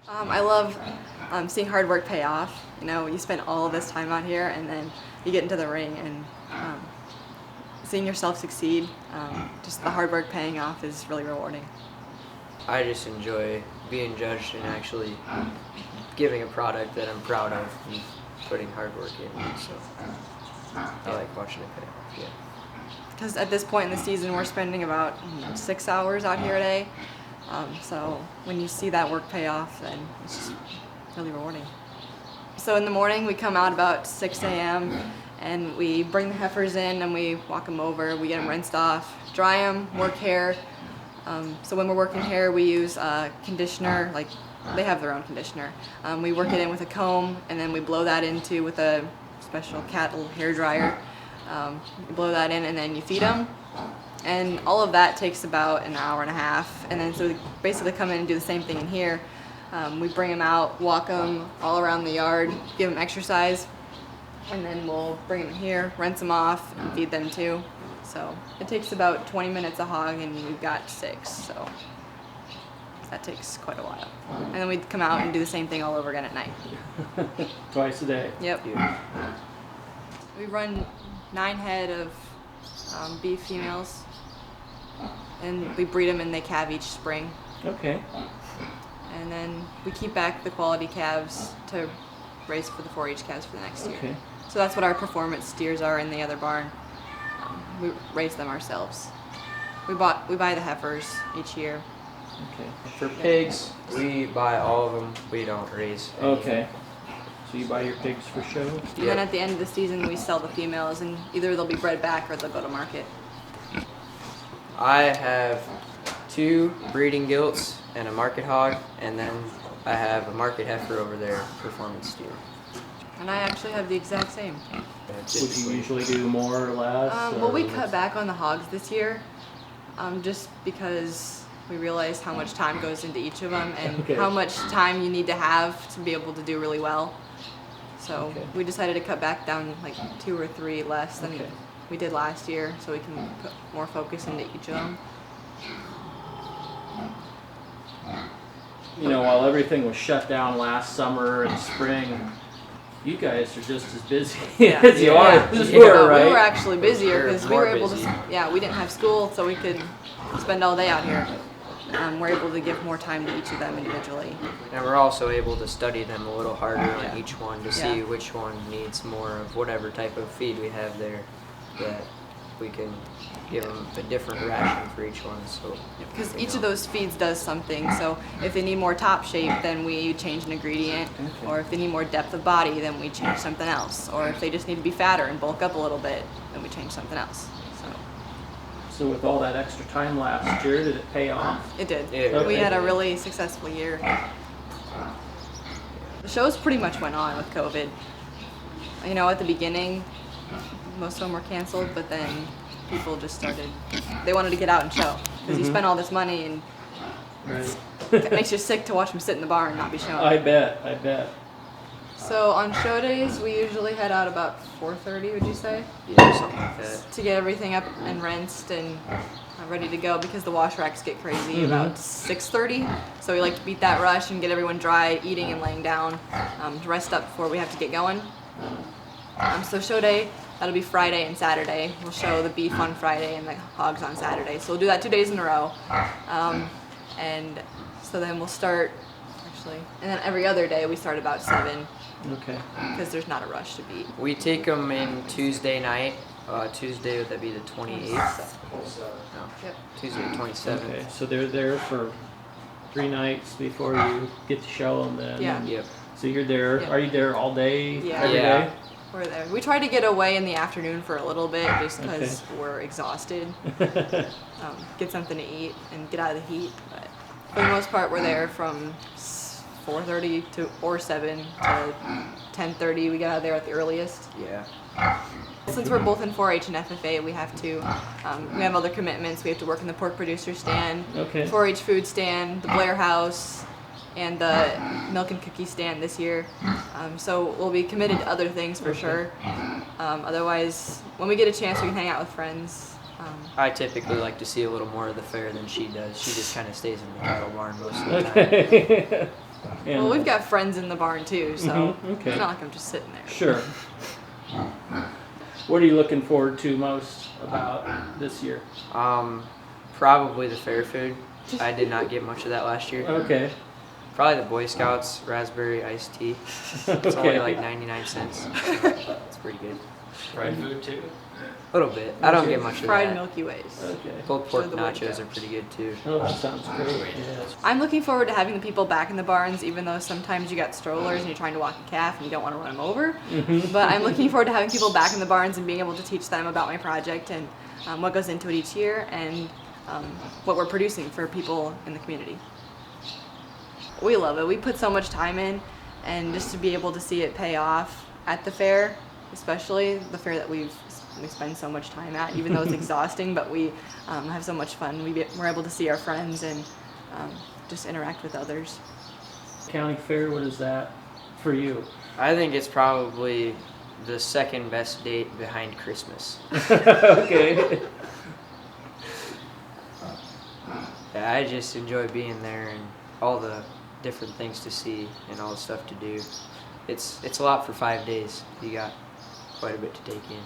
I love seeing hard work pay off. You know, you spend all of this time out here, and then you get into the ring, and seeing yourself succeed, just the hard work paying off is really rewarding. I just enjoy being judged and actually giving a product that I'm proud of and putting hard work in. So I like watching it pay off. Yeah. Because at this point in the season, we're spending about 6 hours out here a day. So when you see that work pay off, then it's just really rewarding. So in the morning, we come out about 6 a.m. and we bring the heifers in and we walk them over. We get them rinsed off, dry them, work hair. So when we're working hair, we use conditioner, like they have their own conditioner. We work it in with a comb, and then we blow that into with a special cattle hair dryer. You blow that in, and then you feed them. And all of that takes about an hour and a half. And then so we basically come in and do the same thing in here. We bring them out, walk them all around the yard, give them exercise, and then we'll bring them here, rinse them off, and feed them too. So it takes about 20 minutes a hog, and we've got 6. So that takes quite a while. And then we'd come out and do the same thing all over again at night. Twice a day. Yep. We run 9 head of beef females, and we breed them and they calve each spring. Okay. And then we keep back the quality calves to raise for the 4-H calves for the next year. Okay. So that's what our performance steers are in the other barn. We raise them ourselves. We buy the heifers each year. Okay. For pigs. We buy all of them. We don't raise any. Okay. So you buy your pigs for show? And then at the end of the season, we sell the females, and either they'll be bred back or they'll go to market. I have 2 breeding gilts and a market hog, and then I have a market heifer over there, performance steer. And I actually have the exact same. Would you usually do more or less? Well, we cut back on the hogs this year, just because we realized how much time goes into each of them and Okay. how much time you need to have to be able to do really well. So Okay. we decided to cut back down like 2 or 3 less than Okay. we did last year, so we can put more focus into each of them. You know, while everything was shut down last summer and spring, you guys are just as busy Yeah. as you Yeah. are this Yeah. year, So right? we were actually busier because we More were able busy. to, we didn't have school, so we could spend all day out here. We're able to give more time to each of them individually. And we're also able to study them a little harder Yeah. on each one to Yeah. see which one needs more of whatever type of feed we have there, that we can give them a different ration for each one. So Because you each know. of those feeds does something. So if they need more top shape, then we change an ingredient. Okay. Or if they need more depth of body, then we change something else. Or if they just need to be fatter and bulk up a little bit, then we change something else. So with all that extra time last year, did it pay off? It did. Yeah, We okay. had a really successful year. The shows pretty much went on with COVID. You know, at the beginning, most of them were canceled, but then people just started, they wanted to get out and show. Because you spend all this money, and Right. it makes you sick to watch them sit in the barn and not be shown. I bet. So on show days, we usually head out about 4:30, would you say? Yeah, something like that. To get everything up and rinsed and ready to go, because the wash racks get crazy about 6:30. So we like to beat that rush and get everyone dry, eating and laying down, to rest up before we have to get going. So show day, that'll be Friday and Saturday. We'll show the beef on Friday and the hogs on Saturday. So we'll do that 2 days in a row. And so then we'll start, and then every other day we start about 7. Okay. Because there's not a rush to beat. We take them in Tuesday night. Tuesday, would that be the 28th? No, Yep. Tuesday the 27th. Okay. So they're there for 3 nights before you get to show them then. Yeah. And Yep. so you're there. Yeah. Are you there all day? Yeah. Every Yeah. day? We're there. We try to get away in the afternoon for a little bit just because we're exhausted. Get something to eat and get out of the heat. But for the most part, we're there from 4:30 or 7 to 10:30. We get out of there at the earliest. Yeah. Since we're both in 4-H and FFA, we have to. We have other commitments. We have to work in the pork producer stand, Okay. 4-H food stand, the Blair House, and the milk and cookie stand this year. So we'll be committed to other things for sure. Otherwise, when we get a chance, we can hang out with friends. I typically like to see a little more of the fair than she does. She just kind of stays in the cattle barn most of the time. Okay. And Well, we've got friends in the barn too, so okay. it's not like I'm just sitting there. Sure. What are you looking forward to most about this year? Probably the fair food. I did not get much of that last year. Okay. Probably the Boy Scouts raspberry iced tea. It's only like 99 cents. It's pretty good. Fried food too. A little bit. I don't get much of Fried that. Milky Ways. Okay. Pulled pork the Boy nachos Scouts. are pretty good too. Oh, that sounds great. Yeah. I'm looking forward to having the people back in the barns, even though sometimes you got strollers and you're trying to walk a calf and you don't want to run them over. But I'm looking forward to having people back in the barns and being able to teach them about my project and what goes into it each year and what we're producing for people in the community. We love it. We put so much time in, and just to be able to see it pay off at the fair, especially the fair that we spend so much time at, even though it's exhausting, but we have so much fun. We're able to see our friends and just interact with others. County Fair, what is that for you? I think it's probably the second best date behind Christmas. Okay. Yeah, I just enjoy being there and all the different things to see and all the stuff to do. It's a lot for 5 days. You got quite a bit to take in.